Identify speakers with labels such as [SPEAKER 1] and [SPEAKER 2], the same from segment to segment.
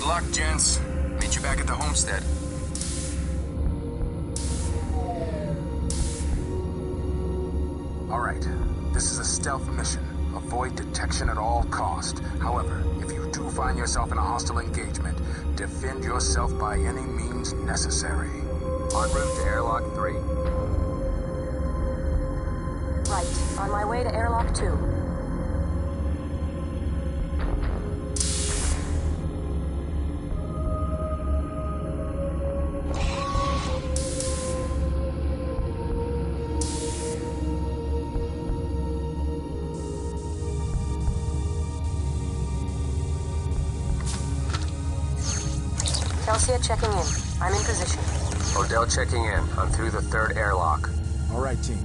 [SPEAKER 1] luck, gents. Meet you back at the homestead.
[SPEAKER 2] Alright, this is a stealth mission. Avoid detection at all cost. However, if you do find yourself in a hostile engagement, defend yourself by any means necessary.
[SPEAKER 1] En route to airlock 3.
[SPEAKER 3] Right, on my way to airlock 2. Celsia checking in. I'm in position.
[SPEAKER 1] Odell checking in. I'm through the 3rd airlock.
[SPEAKER 2] Alright, team.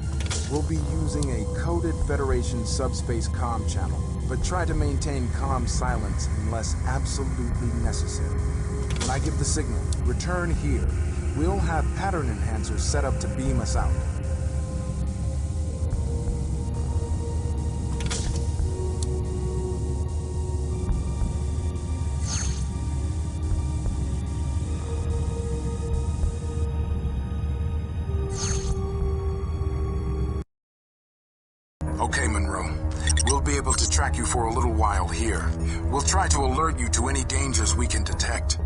[SPEAKER 2] We'll be using a coded Federation subspace comm channel, but try to maintain comm silence unless absolutely necessary. When I give the signal, return here. We'll have pattern enhancers set up to beam us out. Okay, Monroe. We'll be able to track you for a little while here. We'll try to alert you to any dangers we can detect.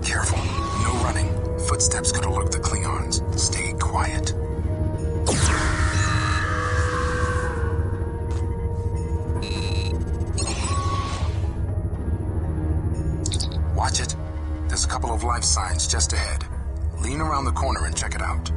[SPEAKER 2] Careful. No running. Footsteps could alert the Klingons. Stay quiet. Watch it. There's a couple of life signs just ahead. Lean around the corner and check it out.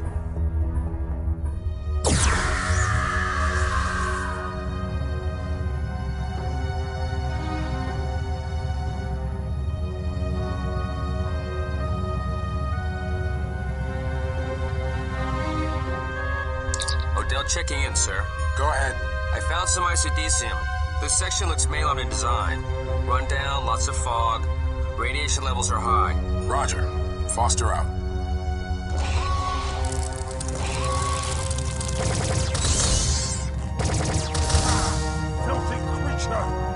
[SPEAKER 1] Odell checking in, sir.
[SPEAKER 2] Go ahead.
[SPEAKER 1] I found some isodesium. This section looks Malon in design. Run down, lots of fog. Radiation levels are high.
[SPEAKER 2] Roger. Foster out.
[SPEAKER 4] Filthy creature!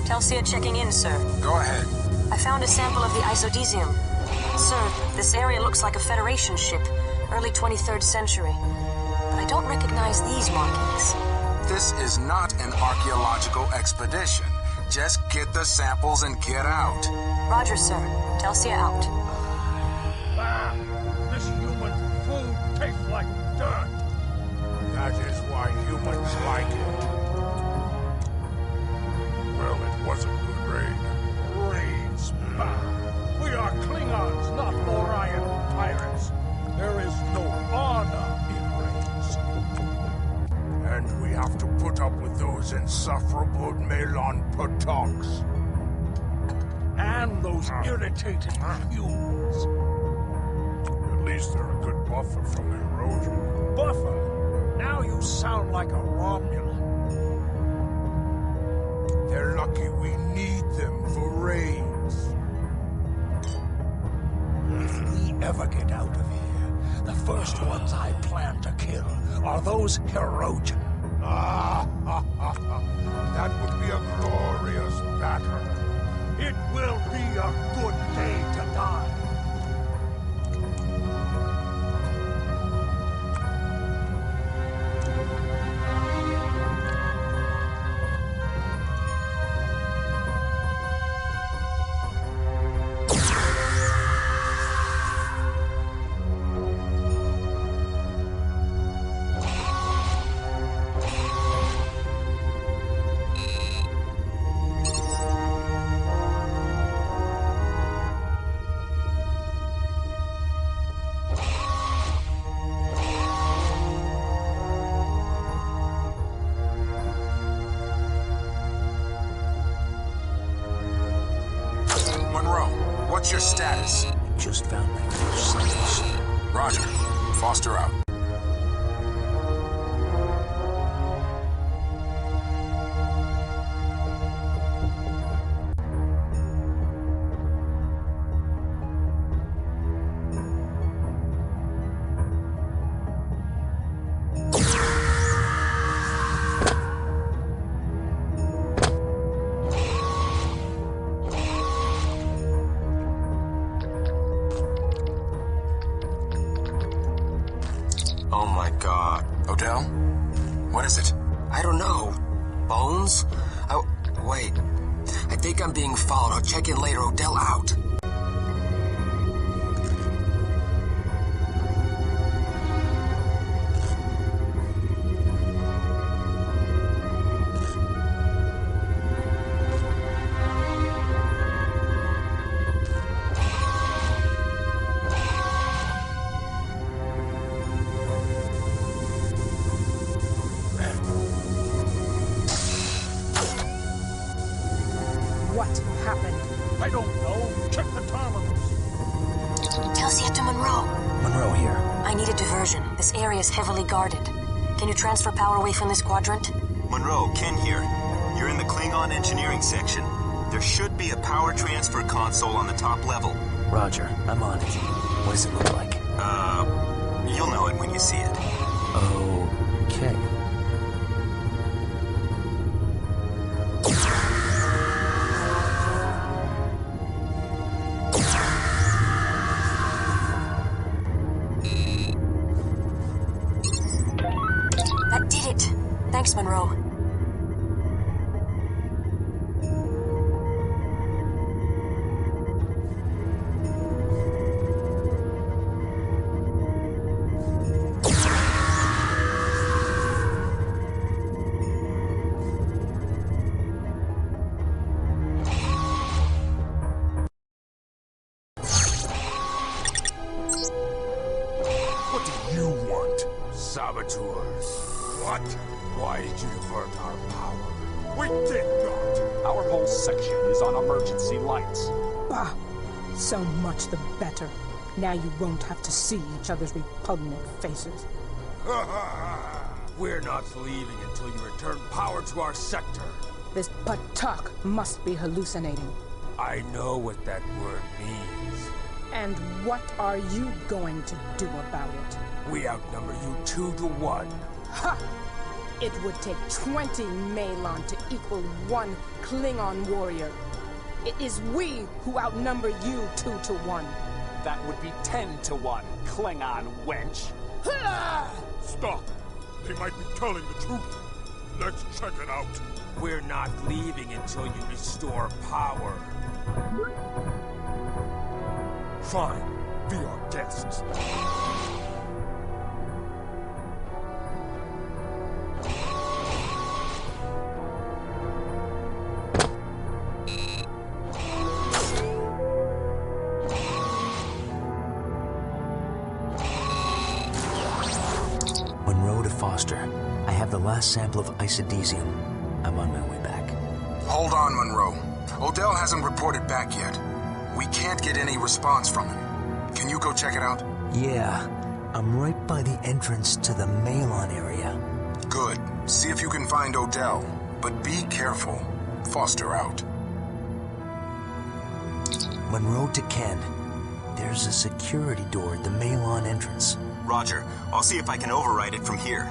[SPEAKER 3] Celsia checking in, sir.
[SPEAKER 2] Go ahead.
[SPEAKER 3] I found a sample of the isodesium. Sir, this area looks like a Federation ship, early 23rd century. But I don't recognize these markings.
[SPEAKER 2] This is not an archaeological expedition. Just get the samples and get out.
[SPEAKER 3] Roger, sir. Celsia out.
[SPEAKER 4] Ah, this human food tastes like dirt. That is why humans like it. Well, it was a good raid. Raids, bah. We are Klingons, not Orion pirates. There is no honor in raids. And we have to put up with those insufferable Melon Potoks. And those irritating humans. At least they're a good buffer from the erosion. Buffer? Now you sound like a Romulan. They're lucky we need them for raids. If we ever first ones I plan to kill are those Herodian. That would be a glorious battle. It will be a good day to die.
[SPEAKER 2] What's your status?
[SPEAKER 5] Just found my first citation.
[SPEAKER 2] Roger. Foster out.
[SPEAKER 1] Oh my god.
[SPEAKER 2] Odell? What is it?
[SPEAKER 1] I don't know. Bones? Wait. I think I'm being followed. I'll check in later. Odell out.
[SPEAKER 6] What happened?
[SPEAKER 4] I don't know. Check the terminals.
[SPEAKER 3] Telsia to Monroe.
[SPEAKER 5] Monroe here.
[SPEAKER 3] I need a diversion. This area is heavily guarded. Can you transfer power away from this quadrant?
[SPEAKER 7] Monroe, Ken here. You're in the Klingon engineering section. There should be a power transfer console on the top level.
[SPEAKER 5] Roger, I'm on it. What does it look like?
[SPEAKER 7] You'll know it when you see it.
[SPEAKER 5] Okay.
[SPEAKER 3] That did it. Thanks, Monroe.
[SPEAKER 4] What do you want? Saboteurs. What? Why did you divert our power? We did not.
[SPEAKER 8] Our whole section is on emergency lights.
[SPEAKER 6] Bah! So much the better. Now you won't have to see each other's repugnant faces.
[SPEAKER 4] We're not leaving until you return power to our sector.
[SPEAKER 6] This Patak must be hallucinating.
[SPEAKER 4] I know what that word means.
[SPEAKER 6] And what are you going to do about it?
[SPEAKER 4] We outnumber you 2-to-1.
[SPEAKER 6] Ha! It would take 20 Malon to equal 1 Klingon warrior. It is we who outnumber you 2-to-1.
[SPEAKER 8] That would be 10-to-1, Klingon wench.
[SPEAKER 4] Stop! They might be telling the truth. Let's check it out. We're not leaving until you restore power. Fine. Be our guests.
[SPEAKER 5] Monroe to Foster. I have the last sample of isodesium. I'm on my way back.
[SPEAKER 2] Hold on, Monroe. Odell hasn't reported back yet. We can't get any response from him. Can you go check it out?
[SPEAKER 5] Yeah, I'm right by the entrance to the Malon area.
[SPEAKER 2] Good. See if you can find Odell. But be careful. Foster out.
[SPEAKER 5] Monroe to Ken. There's a security door at the Malon entrance.
[SPEAKER 7] Roger. I'll see if I can override it from here.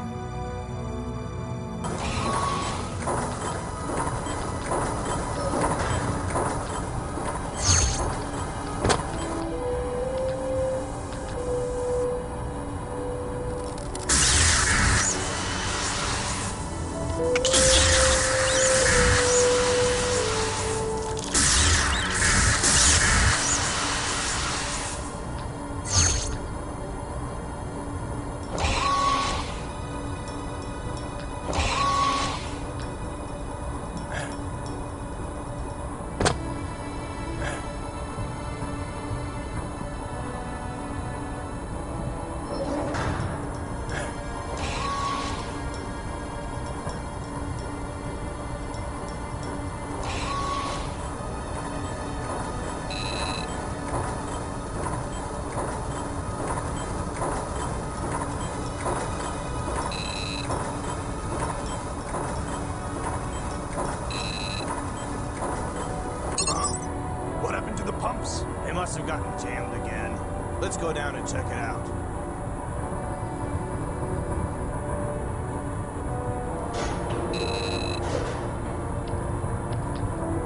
[SPEAKER 9] They must have gotten jammed again. Let's go down and check it out.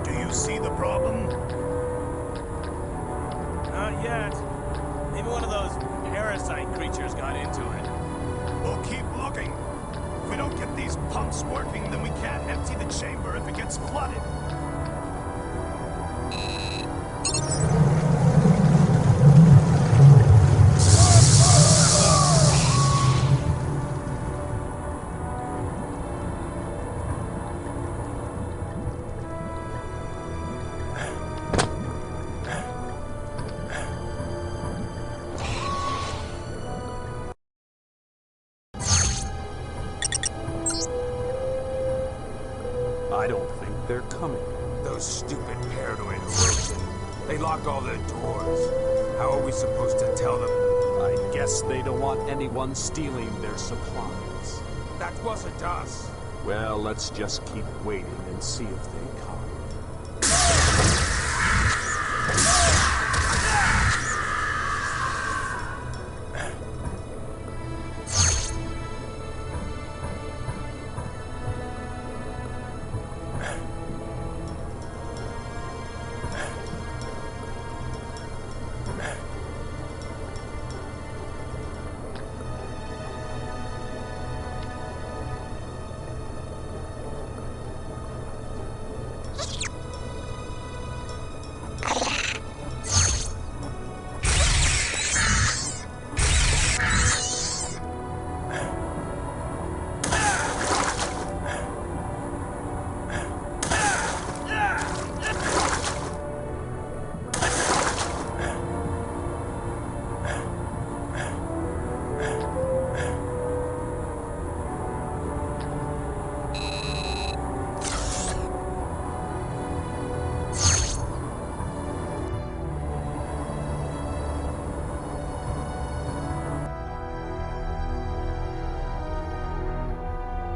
[SPEAKER 9] Do you see the problem? Not yet. Maybe one of those parasite creatures got into it. We'll keep looking. If we don't get these pumps working, then we can't empty the chamber if it gets flooded.
[SPEAKER 8] I don't think they're coming.
[SPEAKER 10] Those stupid paranoid rogues. They locked all their doors. How are we supposed to tell them?
[SPEAKER 8] I guess they don't want anyone stealing their supplies.
[SPEAKER 10] That wasn't us.
[SPEAKER 8] Well, let's just keep waiting and see if they come.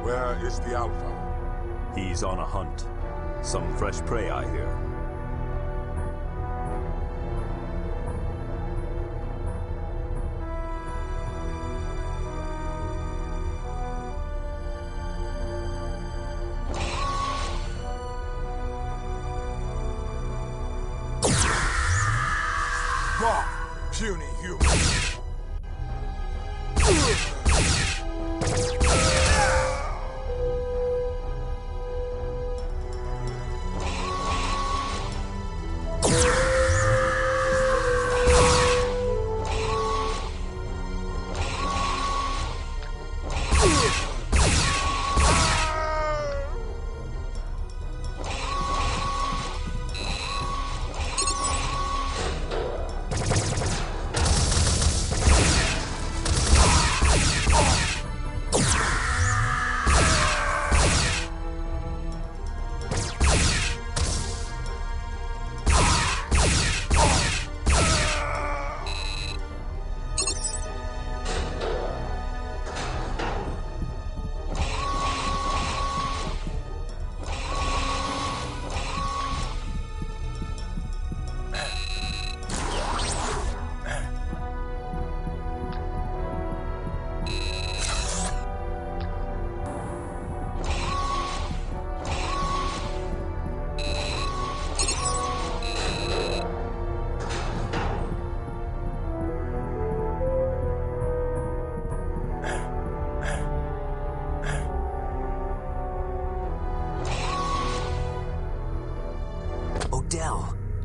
[SPEAKER 4] Where is the Alpha?
[SPEAKER 7] He's on a hunt. Some fresh prey, I hear.
[SPEAKER 4] Wrong, puny human.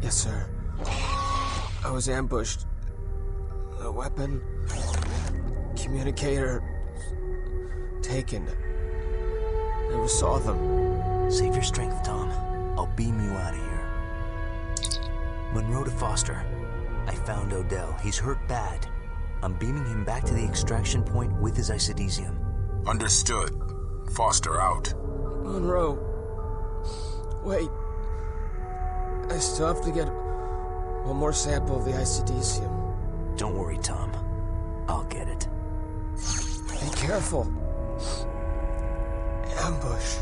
[SPEAKER 1] Yes, sir. I was ambushed. A weapon, communicator, taken. Never saw them.
[SPEAKER 5] Save your strength, Tom. I'll beam you out of here. Monroe to Foster. I found Odell. He's hurt bad. I'm beaming him back to the extraction point with his isodesium.
[SPEAKER 2] Understood. Foster out.
[SPEAKER 1] Monroe. Wait. I still have to get one more sample of the isodesium.
[SPEAKER 5] Don't worry, Tom. I'll get it.
[SPEAKER 1] Be careful. Ambush.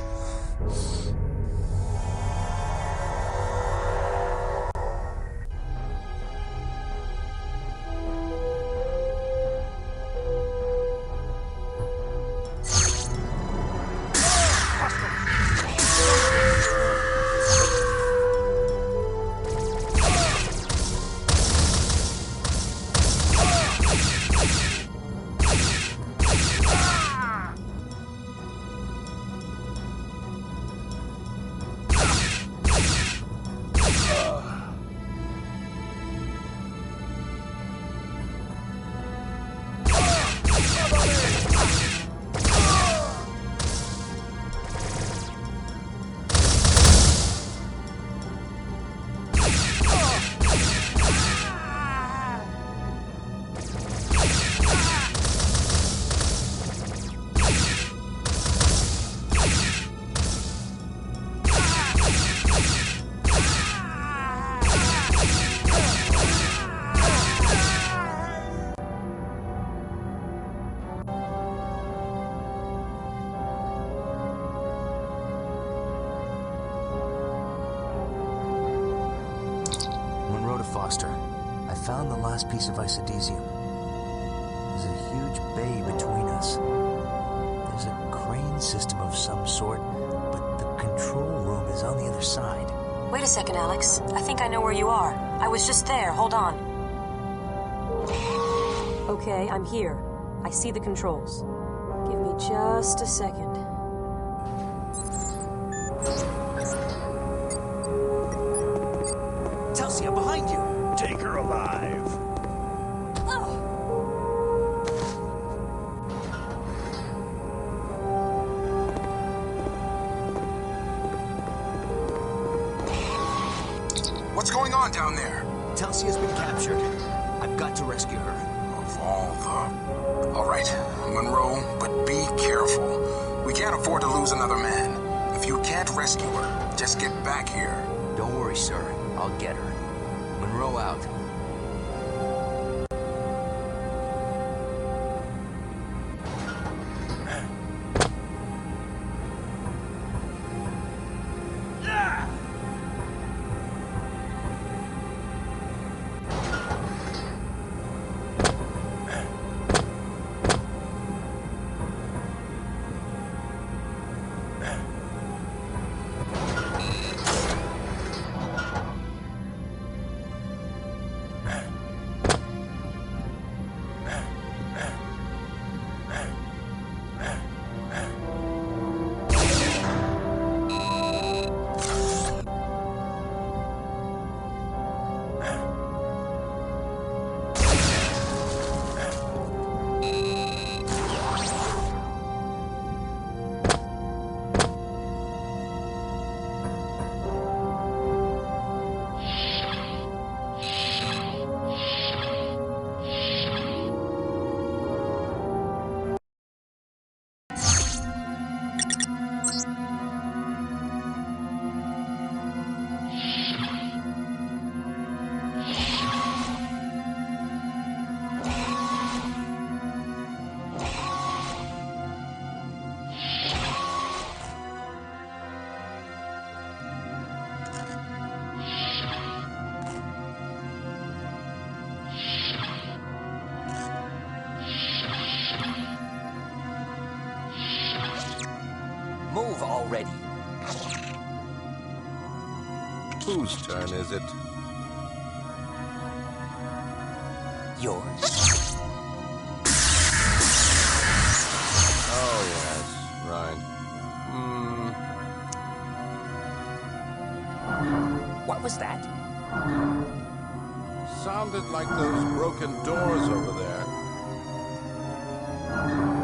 [SPEAKER 5] Foster. I found the last piece of isodesium. There's a huge bay between us. There's a crane system of some sort, but the control room is on the other side.
[SPEAKER 3] Wait a second, Alex. I think I know where you are. I was just there. Hold on. Okay, I'm here. I see the controls. Give me just a second.
[SPEAKER 5] Telsia, behind you!
[SPEAKER 9] Take her alive.
[SPEAKER 2] What's going on down there?
[SPEAKER 5] Telsia's been captured. I've got to rescue her.
[SPEAKER 2] Of all the... All right, Monroe, but be careful. We can't afford to lose another man. If you can't rescue her, just get back here.
[SPEAKER 5] Don't worry, sir. I'll get her. Monroe out.
[SPEAKER 11] Move already.
[SPEAKER 12] Whose turn is it?
[SPEAKER 11] Yours.
[SPEAKER 12] Oh, yes, right.
[SPEAKER 11] What was that?
[SPEAKER 12] Sounded like those broken doors over there.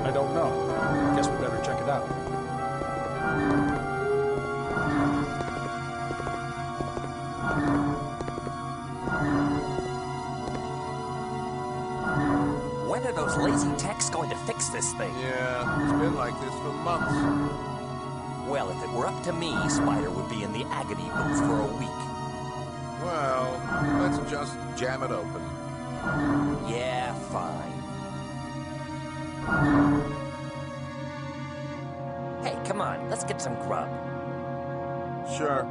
[SPEAKER 4] I don't know. Guess we better check it out.
[SPEAKER 11] When are those lazy techs going to fix this thing?
[SPEAKER 12] Yeah, it's been like this for months.
[SPEAKER 11] Well, if it were up to me, Spider would be in the agony booth for a week.
[SPEAKER 12] Well, let's just jam it open.
[SPEAKER 11] Yeah, fine. Hey, come on, let's get some grub.
[SPEAKER 12] Sure.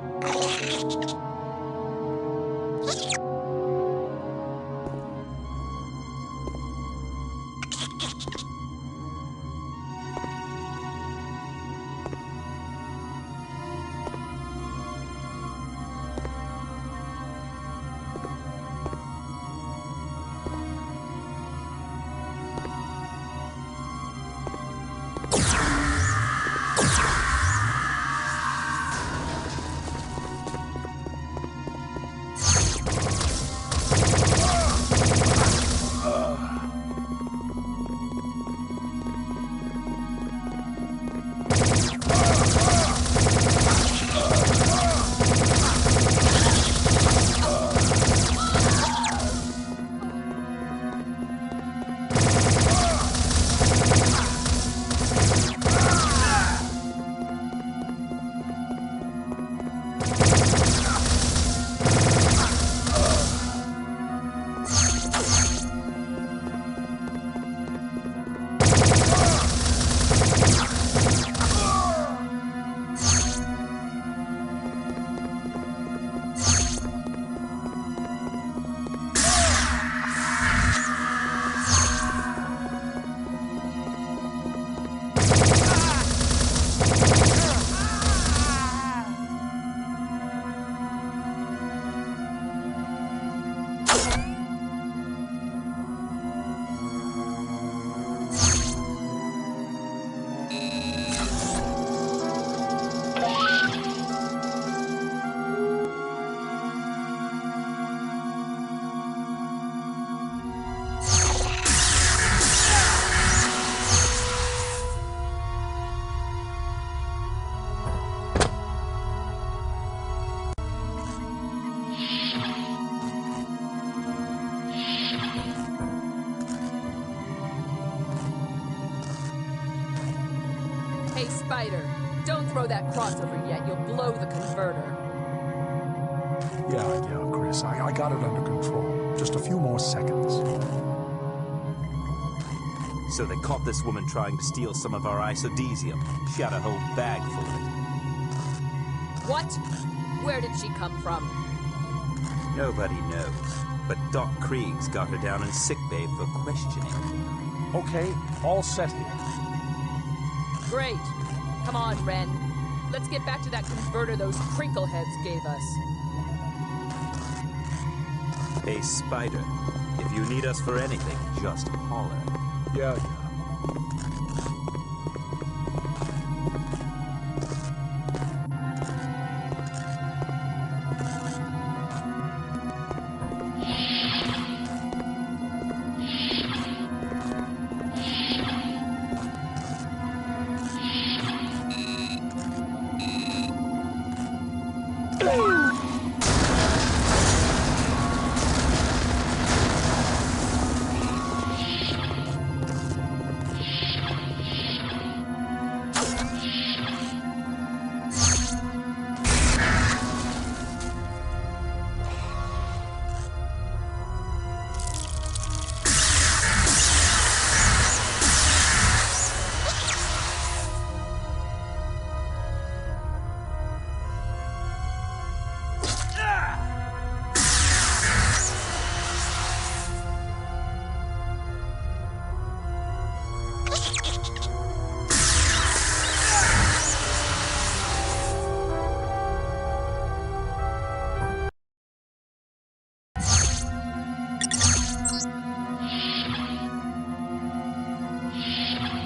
[SPEAKER 13] Hey, Spider, don't throw that crossover yet. You'll blow the converter.
[SPEAKER 4] Yeah, Chris. I got it under control. Just a few more seconds.
[SPEAKER 8] So they caught this woman trying to steal some of our isodesium. She had a whole bag full of it.
[SPEAKER 13] What? Where did she come from?
[SPEAKER 8] Nobody knows. But Doc Krieg's got her down in sickbay for questioning.
[SPEAKER 4] Okay, all set here.
[SPEAKER 13] Great. Come on, Ren. Let's get back to that converter those crinkleheads gave us.
[SPEAKER 8] Hey, Spider, if you need us for anything, just holler.
[SPEAKER 4] Yeah.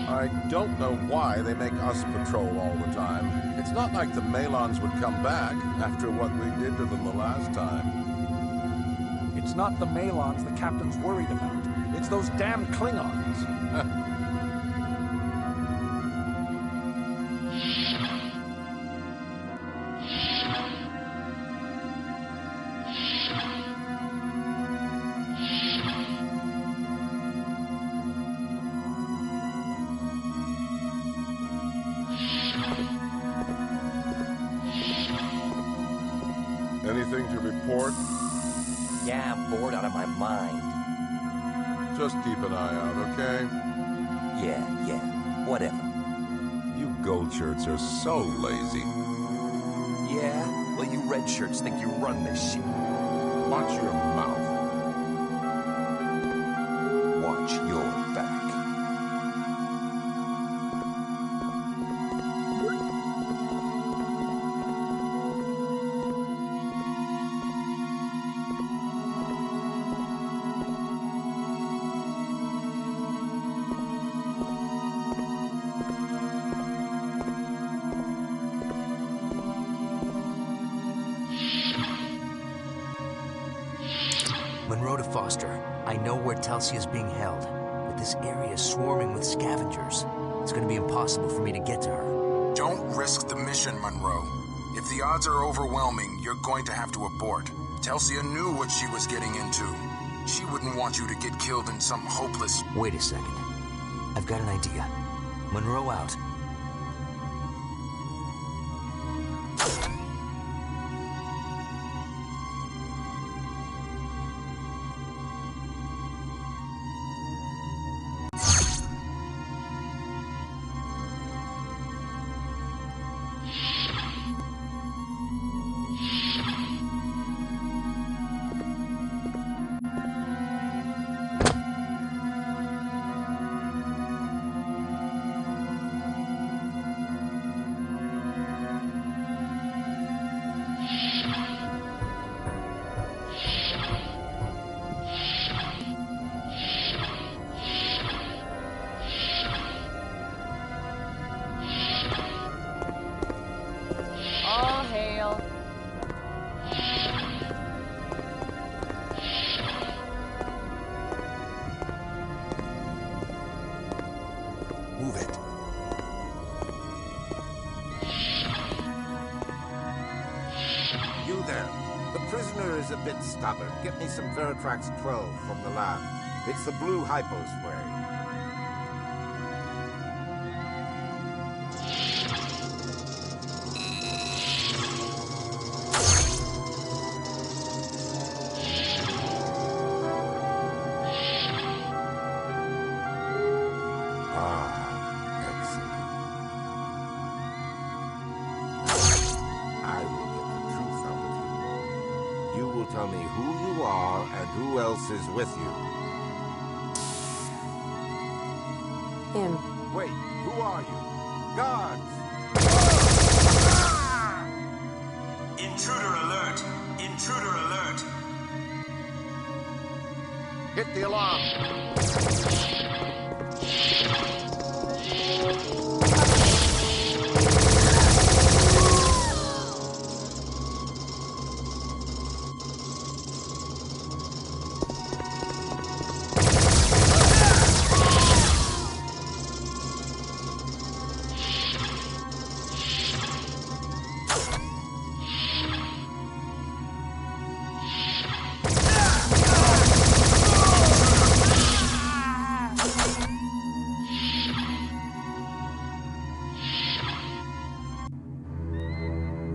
[SPEAKER 12] I don't know why they make us patrol all the time. It's not like the Malons would come back after what we did to them the last time.
[SPEAKER 4] It's not the Malons the captain's worried about. It's those damn Klingons.
[SPEAKER 14] Anything to report?
[SPEAKER 11] Yeah, I'm bored out of my mind.
[SPEAKER 14] Just keep an eye out, okay?
[SPEAKER 11] Yeah, whatever.
[SPEAKER 14] You gold shirts are so lazy.
[SPEAKER 11] Yeah? Well, you red shirts think you run this shit.
[SPEAKER 14] Watch your mouth.
[SPEAKER 11] Watch your back.
[SPEAKER 5] Monroe to Foster. I know where Telsia is being held, but this area is swarming with scavengers. It's going to be impossible for me to get to her.
[SPEAKER 2] Don't risk the mission, Monroe. If the odds are overwhelming, you're going to have to abort. Telsia knew what she was getting into. She wouldn't want you to get killed in some hopeless...
[SPEAKER 5] Wait a second. I've got an idea. Monroe out.
[SPEAKER 13] All hail.
[SPEAKER 5] Move it.
[SPEAKER 12] You there. The prisoner is a bit stubborn. Get me some Veritrax 12 from the lab. It's the blue hypo spray. Tell me who you are and who else is with you.
[SPEAKER 3] Him.
[SPEAKER 12] Wait, who are you? Guards!
[SPEAKER 7] Intruder alert! Intruder alert!
[SPEAKER 12] Hit the alarm!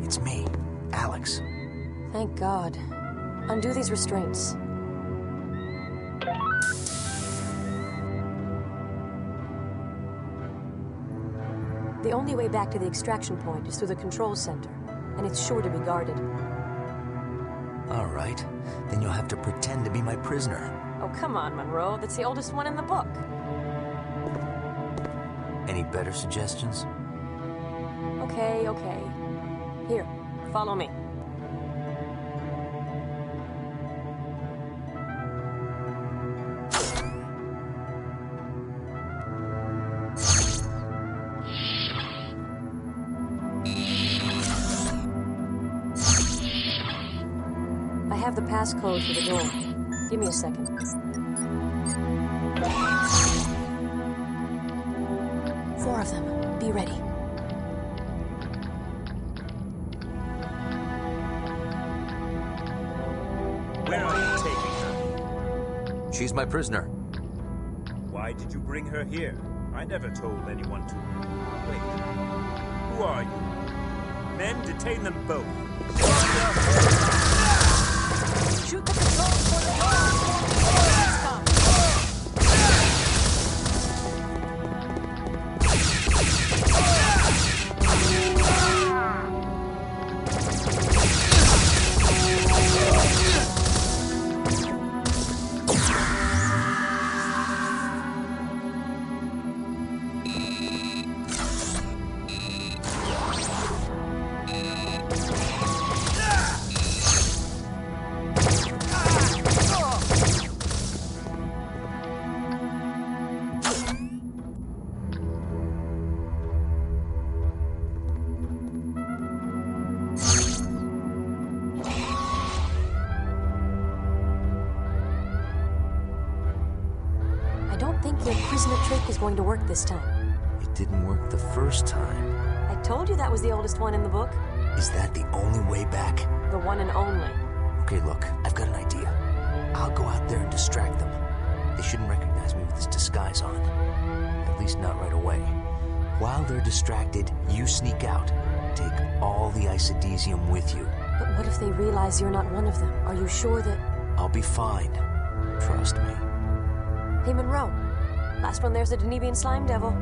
[SPEAKER 5] It's me, Alex.
[SPEAKER 3] Thank God. Undo these restraints. The only way back to the extraction point is through the control center, and it's sure to be guarded.
[SPEAKER 5] All right. Then you'll have to pretend to be my prisoner.
[SPEAKER 3] Oh, come on, Monroe. That's the oldest one in the book.
[SPEAKER 5] Any better suggestions?
[SPEAKER 3] Okay. Here, follow me. I have the passcode for the door. Give me a second. Four of them. Be ready.
[SPEAKER 8] Where are you taking her?
[SPEAKER 5] She's my prisoner.
[SPEAKER 8] Why did you bring her here? I never told anyone to. Wait. Who are you? Men, detain them both.
[SPEAKER 6] Shoot the controls for the door!
[SPEAKER 3] Your prisoner trick is going to work this time.
[SPEAKER 5] It didn't work the first time.
[SPEAKER 3] I told you that was the oldest one in the book.
[SPEAKER 5] Is that the only way back?
[SPEAKER 3] The one and only.
[SPEAKER 5] Okay, look, I've got an idea. I'll go out there and distract them. They shouldn't recognize me with this disguise on. At least not right away. While they're distracted, you sneak out. Take all the isodesium with you.
[SPEAKER 3] But what if they realize you're not one of them? Are you sure that...
[SPEAKER 5] I'll be fine. Trust me.
[SPEAKER 3] Hey, Monroe. Last one there's a Danubian slime devil.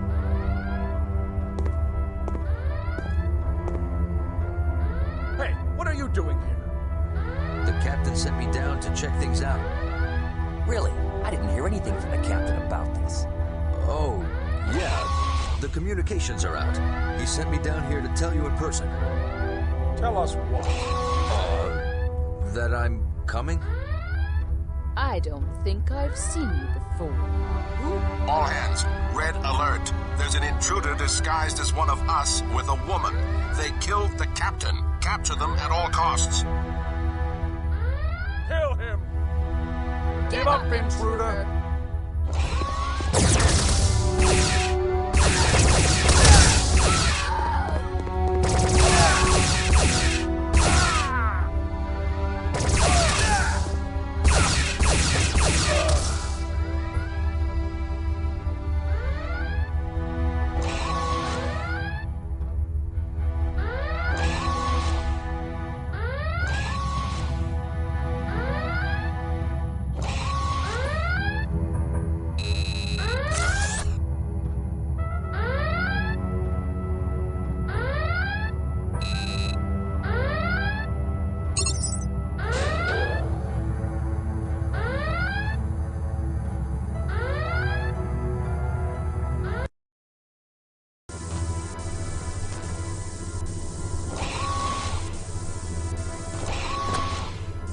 [SPEAKER 4] Hey, what are you doing here?
[SPEAKER 5] The captain sent me down to check things out.
[SPEAKER 11] Really? I didn't hear anything from the captain about this.
[SPEAKER 5] Oh, yeah. The communications are out. He sent me down here to tell you in person.
[SPEAKER 4] Tell us what?
[SPEAKER 5] That I'm coming?
[SPEAKER 13] I don't think I've seen you before.
[SPEAKER 15] All hands, red alert. There's an intruder disguised as one of us with a woman. They killed the captain. Capture them at all costs.
[SPEAKER 4] Kill him! Give up, intruder!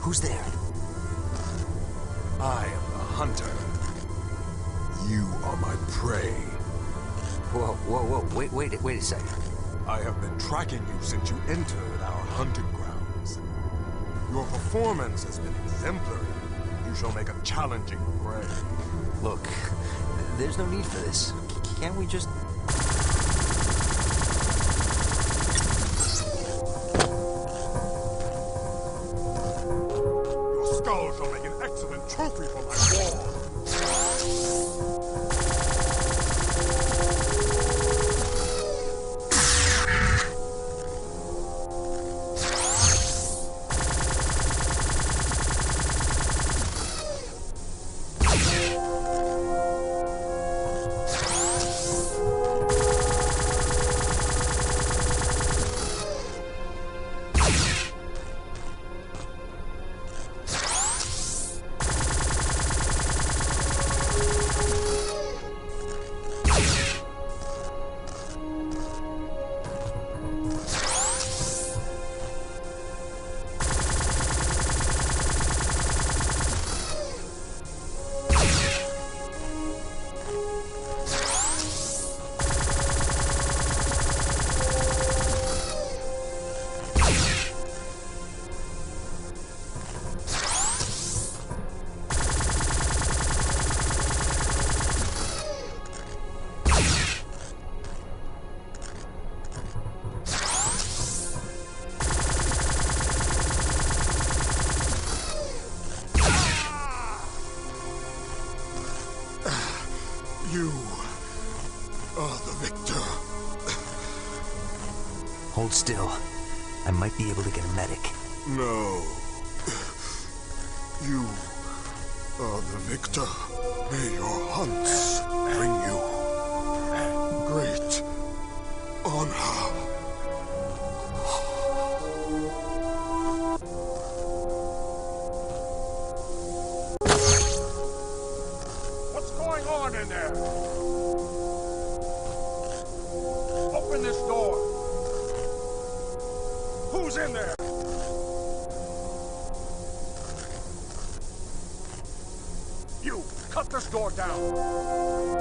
[SPEAKER 5] Who's there?
[SPEAKER 14] I am the hunter. You are my prey.
[SPEAKER 5] Whoa, wait a second.
[SPEAKER 14] I have been tracking you since you entered our hunting grounds. Your performance has been exemplary. You shall make a challenging prey.
[SPEAKER 5] Look, there's no need for this. Can't we just...
[SPEAKER 14] Your skull shall make an excellent trophy for my wall.
[SPEAKER 5] Hold still. I might be able to get a medic.
[SPEAKER 14] No. You are the victor. May your hunts bring you great honor.
[SPEAKER 4] What's going on in there? Open this door. Who's in there? You, cut this door down.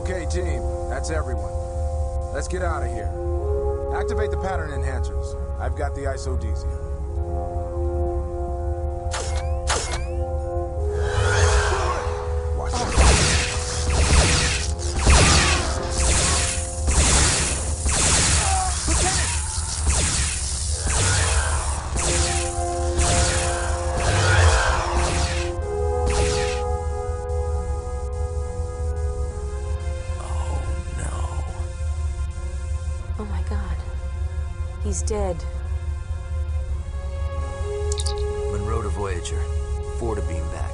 [SPEAKER 2] Okay, team. That's everyone. Let's get out of here. Activate the pattern enhancers. I've got the isodesium. Watch it.
[SPEAKER 3] Oh my god. He's dead.
[SPEAKER 5] Monroe to Voyager. 4 to beam back.